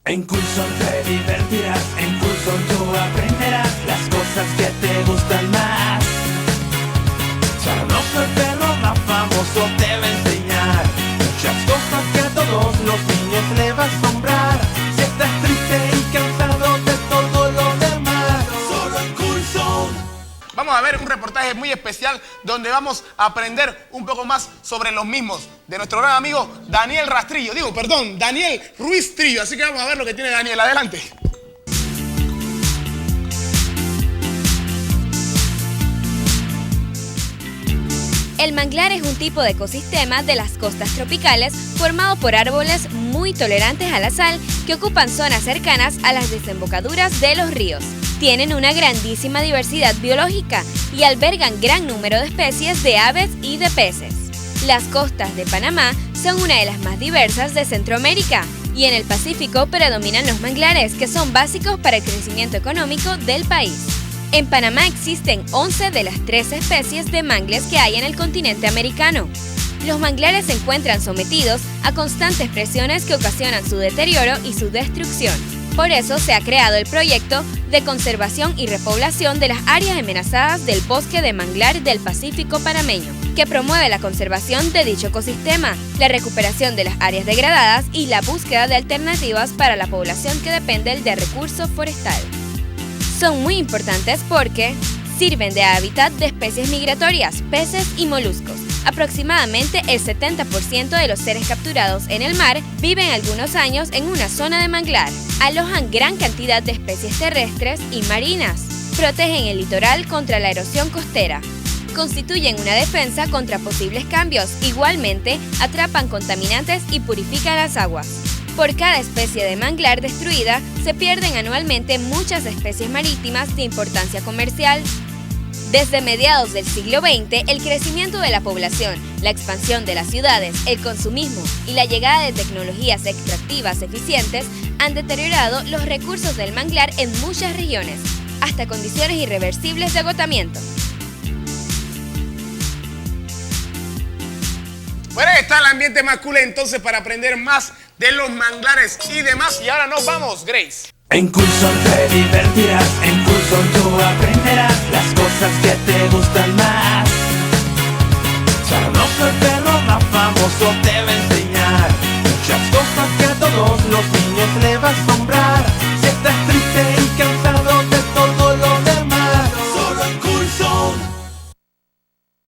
En Coulson te divertirás, en Coulson tú aprenderás las cosas que te gustan más. Charlotte, el perro más famoso, te va a enseñar muchas cosas que a todos los niños le va a asombrar. Si estás triste y cansado de todo lo demás, solo en Coulson. Vamos a ver un reportaje muy especial donde vamos a aprender un poco más sobre los mismos de nuestro gran amigo Daniel Daniel Ruiz Trillo. Así que vamos a ver lo que tiene Daniel. Adelante. El manglar es un tipo de ecosistema de las costas tropicales formado por árboles muy tolerantes a la sal que ocupan zonas cercanas a las desembocaduras de los ríos. Tienen una grandísima diversidad biológica y albergan gran número de especies de aves y de peces. Las costas de Panamá son una de las más diversas de Centroamérica y en el Pacífico predominan los manglares que son básicos para el crecimiento económico del país. En Panamá existen 11 de las 13 especies de mangles que hay en el continente americano. Los manglares se encuentran sometidos a constantes presiones que ocasionan su deterioro y su destrucción. Por eso se ha creado el proyecto de conservación y repoblación de las áreas amenazadas del bosque de manglar del Pacífico panameño, que promueve la conservación de dicho ecosistema, la recuperación de las áreas degradadas y la búsqueda de alternativas para la población que depende del recurso forestal. Son muy importantes porque sirven de hábitat de especies migratorias, peces y moluscos. Aproximadamente el 70% de los seres capturados en el mar viven algunos años en una zona de manglar. Alojan gran cantidad de especies terrestres y marinas. Protegen el litoral contra la erosión costera. Constituyen una defensa contra posibles cambios. Igualmente, atrapan contaminantes y purifican las aguas. Por cada especie de manglar destruida, se pierden anualmente muchas especies marítimas de importancia comercial. Desde mediados del siglo XX, el crecimiento de la población, la expansión de las ciudades, el consumismo y la llegada de tecnologías extractivas eficientes han deteriorado los recursos del manglar en muchas regiones, hasta condiciones irreversibles de agotamiento. Bueno, ahí está el ambiente más cool entonces para aprender más de los manglares y demás. Y ahora nos vamos, Grace. En Coulson te divertirás, en Coulson tú aprenderás las cosas que te gustan más.